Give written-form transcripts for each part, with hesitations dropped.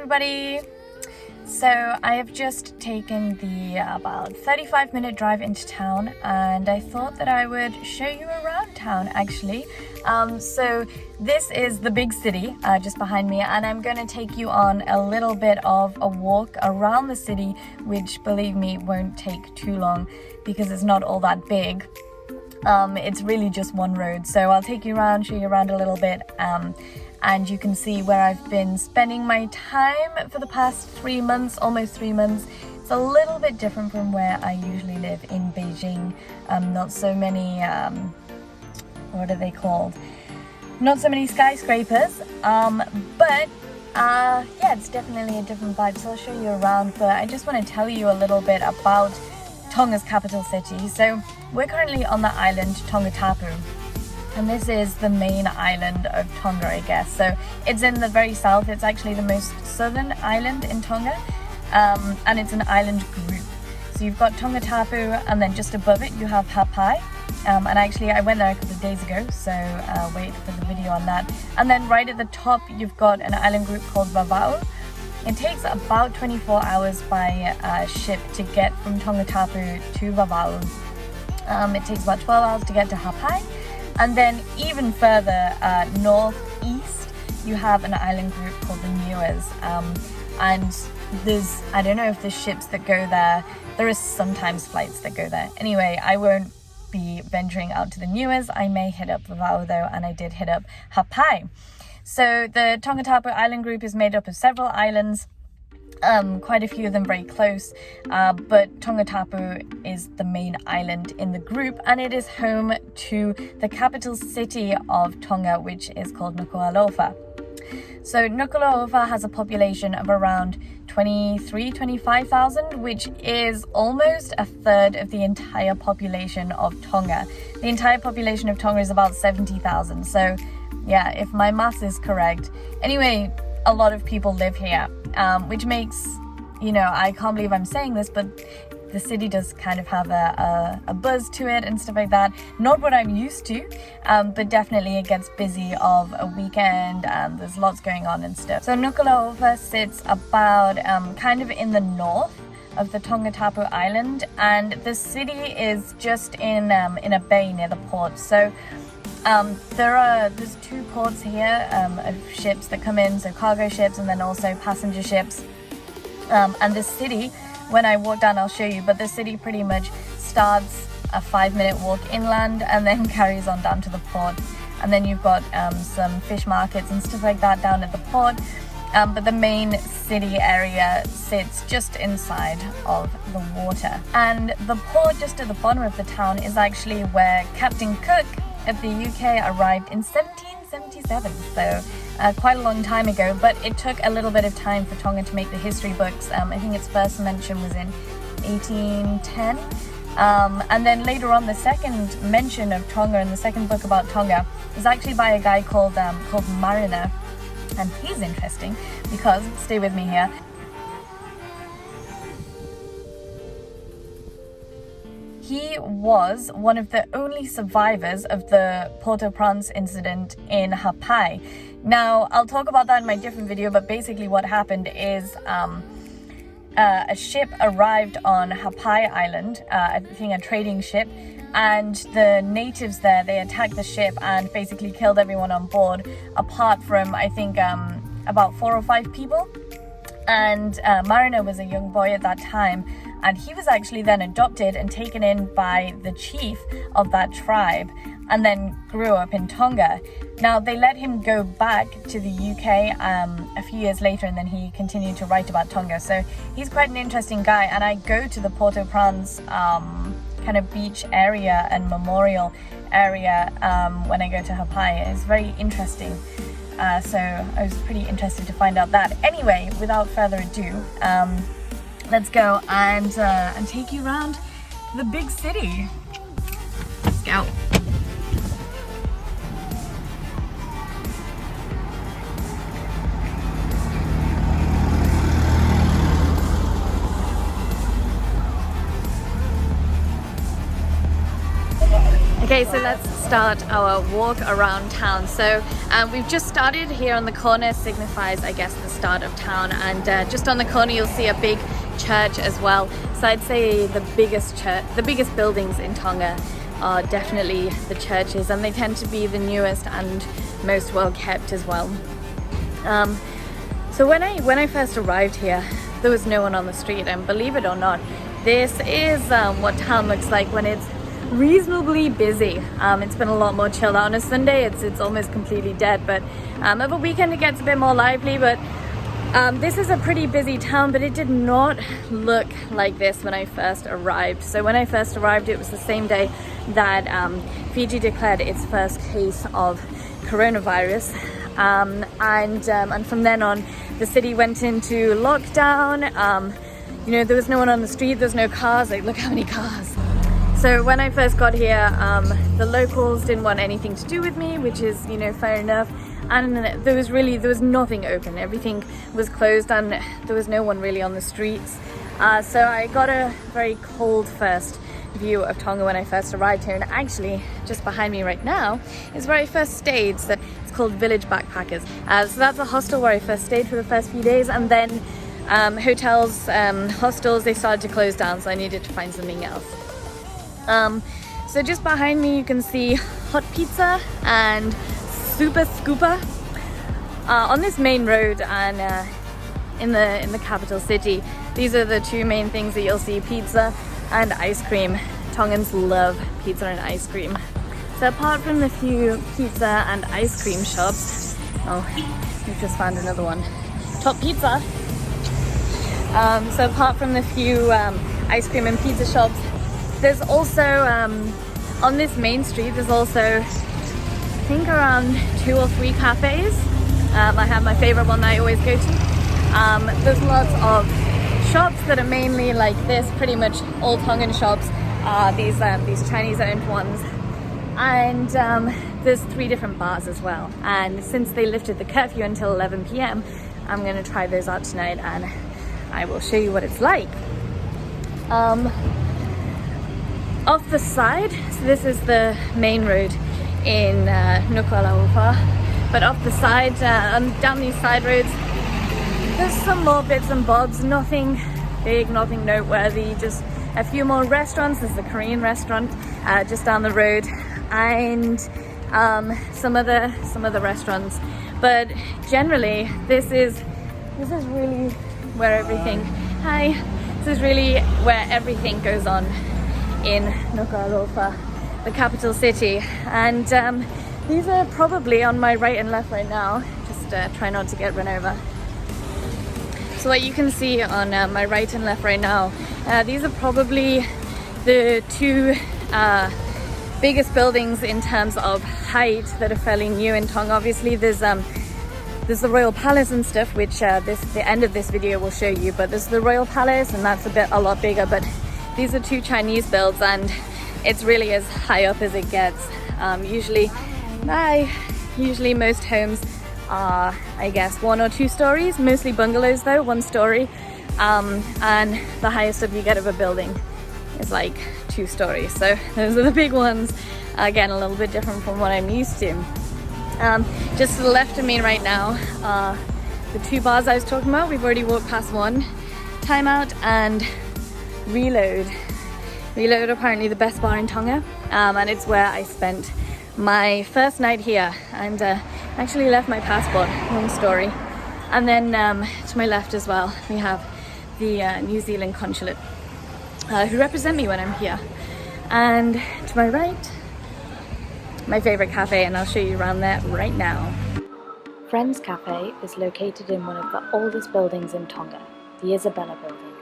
everybody! So I have just taken the about 35-minute drive into town, and I thought that I would show you around town actually. So this is the big city just behind me, and I'm going to take you on a little bit of a walk around the city, which, believe me, won't take too long because it's not all that big. It's really just one road, so I'll take you around, show you around a little bit, and you can see where I've been spending my time for the past 3 months, almost 3 months. It's a little bit different from where I usually live in Beijing. Not so many, what are they called? Not so many skyscrapers, but yeah, it's definitely a different vibe, so I'll show you around. But I just want to tell you a little bit about Tonga's capital city. So we're currently on the island Tonga, and this is the main island of Tonga, I guess. So it's in the very south. It's actually the most southern island in Tonga, and it's an island group. So you've got Tonga, and then just above it you have Hapai. And actually I went there a couple of days ago, so wait for the video on that. And then right at the top you've got an island group called Vava'u. It takes about 24 hours by ship to get from Tonga to Vava'u. It takes about 12 hours to get to Hapai. And then even further northeast, you have an island group called the Niues. And there's, I don't know if there's ships that go there. There is sometimes flights that go there. Anyway, I won't be venturing out to the Niues. I may hit up Vava'u though, and I did hit up Hapai. So the Tonga island group is made up of several islands. Quite a few of them very close, but Tonga is the main island in the group, and it is home to the capital city of Tonga, which is called Nuku'alofa. So Nuku'alofa has a population of around 25,000, which is almost a third of the entire population of Tonga. The entire population of Tonga is about 70,000, so yeah, if my maths is correct. Anyway, a lot of people live here, which makes, you know, I can't believe I'm saying this, but the city does kind of have a buzz to it and stuff like that. Not what I'm used to, but definitely it gets busy of a weekend and there's lots going on and stuff. So Nuku'alofa sits about kind of in the north of the Tonga island, and the city is just in a bay near the port. So there's 2 ports here of ships that come in, so cargo ships and then also passenger ships. And the city, when I walk down I'll show you, but the city pretty much starts a 5-minute walk inland and then carries on down to the port. And then you've got some fish markets and stuff like that down at the port. But the main city area sits just inside of the water. And the port just at the bottom of the town is actually where Captain Cook of the UK arrived in 1777, so quite a long time ago, but it took a little bit of time for Tonga to make the history books. I think its first mention was in 1810, and then later on the second mention of Tonga in the second book about Tonga is actually by a guy called Mariner, and he's interesting because, stay with me here, he was one of the only survivors of the Port-au-Prince incident in Hapai. Now, I'll talk about that in my different video, but basically what happened is a ship arrived on Hapai Island, I think a trading ship, and the natives there, they attacked the ship and basically killed everyone on board, apart from, I think, about 4 or 5 people. And Mariner was a young boy at that time, and he was actually then adopted and taken in by the chief of that tribe, and then grew up in Tonga. Now, they let him go back to the UK a few years later, and then he continued to write about Tonga. So he's quite an interesting guy, and I go to the Port-au-Prince kind of beach area and memorial area when I go to Hapai. It's very interesting. So I was pretty interested to find out that. Anyway, without further ado, let's go and take you around the big city. Let's go. Okay, Okay, so let's start our walk around town. So we've just started here on the corner, signifies I guess the start of town, and just on the corner you'll see a big church as well. So I'd say the biggest buildings in Tonga are definitely the churches, and they tend to be the newest and most well kept as well. So when I first arrived here, there was no one on the street, and believe it or not, this is what town looks like when it's reasonably busy. It's been a lot more chilled out. On a Sunday it's almost completely dead, but over a weekend it gets a bit more lively. But this is a pretty busy town, but it did not look like this when I first arrived. So when I first arrived, it was the same day that Fiji declared its first case of coronavirus, and from then on the city went into lockdown. You know, there was no one on the street, there's no cars. Like, look how many cars. So when I first got here, the locals didn't want anything to do with me, which is, you know, fair enough. And there was nothing open. Everything was closed and there was no one really on the streets. So I got a very cold first view of Tonga when I first arrived here. And actually, just behind me right now is where I first stayed. So it's called Village Backpackers. So that's a hostel where I first stayed for the first few days. And then hotels, hostels, they started to close down, so I needed to find something else. So just behind me you can see hot pizza and super scooper on this main road, and in the capital city. These are the two main things that you'll see: pizza and ice cream. Tongans love pizza and ice cream. So apart from the few pizza and ice cream shops, we've just found another one, Top Pizza. So apart from the few ice cream and pizza shops, there's also, on this main street, there's also, I think, around 2 or 3 cafes. I have my favorite one that I always go to. There's lots of shops that are mainly like this, pretty much all Tongan shops, these Chinese owned ones. And there's 3 different bars as well. And since they lifted the curfew until 11 p.m, I'm gonna try those out tonight and I will show you what it's like. Off the side, so this is the main road in Nukualofa, but off the side, down these side roads, there's some more bits and bobs, nothing big, nothing noteworthy, just a few more restaurants. There's a Korean restaurant just down the road, and some other restaurants. But generally, this is really where everything, this is really where everything goes on in Nuku'alofa, the capital city. And these are probably on my right and left right now. Just try not to get run over. So what you can see on my right and left right now, these are probably the 2 biggest buildings in terms of height that are fairly new in Tonga. Obviously there's the Royal Palace and stuff, which the end of this video will show you, but there's the Royal Palace, and that's a lot bigger. But these are 2 Chinese builds, and it's really as high up as it gets. Usually most homes are, I guess, 1 or 2 stories, mostly bungalows though, 1 story. And the highest up you get of a building is like 2 stories. So those are the big ones. Again, a little bit different from what I'm used to. Just to the left of me right now are the 2 bars I was talking about. We've already walked past one. Time Out and Reload. Reload, apparently the best bar in Tonga, and it's where I spent my first night here, and actually left my passport, long story. And then to my left as well, we have the New Zealand consulate, who represent me when I'm here. And to my right, my favorite cafe, and I'll show you around there right now. Friends Cafe is located in one of the oldest buildings in Tonga, the Isabella building.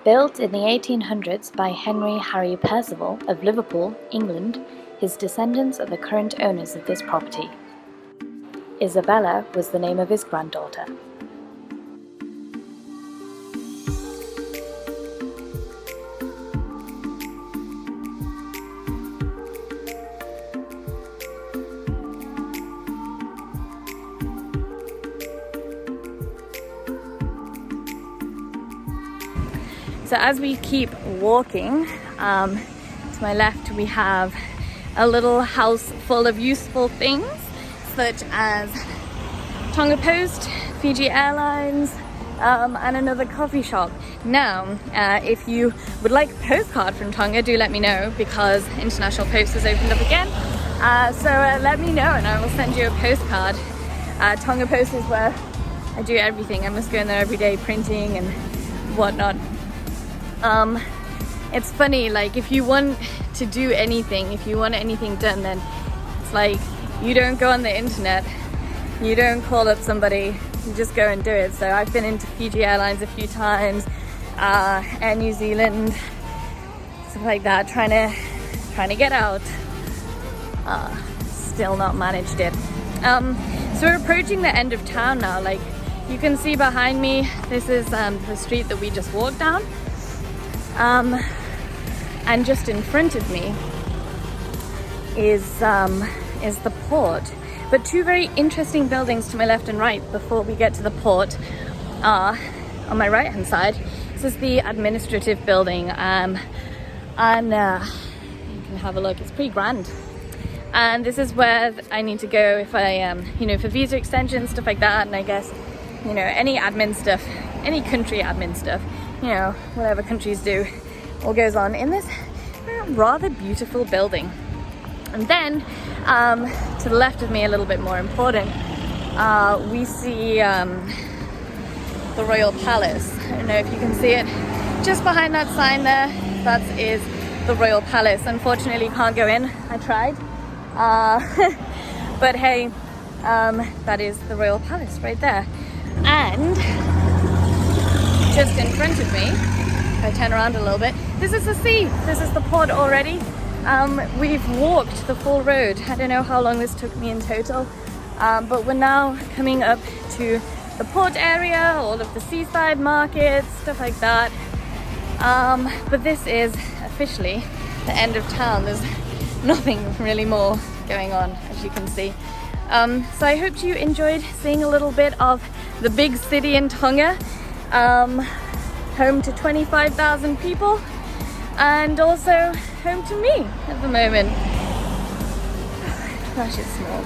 Built in the 1800s by Henry Harry Percival of Liverpool, England, his descendants are the current owners of this property. Isabella was the name of his granddaughter. So as we keep walking, To my left we have a little house full of useful things such as Tonga Post, Fiji Airlines, and another coffee shop. Now, if you would like a postcard from Tonga, do let me know, because International Post has opened up again. So let me know and I will send you a postcard. Tonga Post is where I do everything. I'm just going there every day printing and whatnot. It's funny, like if you want to do anything, if you want anything done, then it's like you don't go on the internet, you don't call up somebody, you just go and do it. So I've been into Fiji Airlines a few times, Air New Zealand, stuff like that, trying to get out. Still not managed it. So we're approaching the end of town now. Like you can see behind me, this is the street that we just walked down. And just in front of me is the port. But two very interesting buildings to my left and right before we get to the port are on my right hand side. This is the administrative building, and you can have a look. It's pretty grand. And this is where I need to go if I for visa extensions, stuff like that. And I guess any admin stuff, any country admin stuff, whatever countries do, all goes on in this rather beautiful building. And then to the left of me, a little bit more important, we see the Royal Palace. I don't know if you can see it just behind that sign there. That is the Royal Palace. Unfortunately can't go in. I tried, but hey, that is the Royal Palace right there. And just in front of me, if I turn around a little bit, this is the sea. This is the port already. We've walked the full road. I don't know how long this took me in total, but we're now coming up to the port area, all of the seaside markets, stuff like that. But this is officially the end of town. There's nothing really more going on, as you can see. So I hope you enjoyed seeing a little bit of the big city in Tonga, home to 25,000 people, and also home to me at the moment. Gosh, it's small.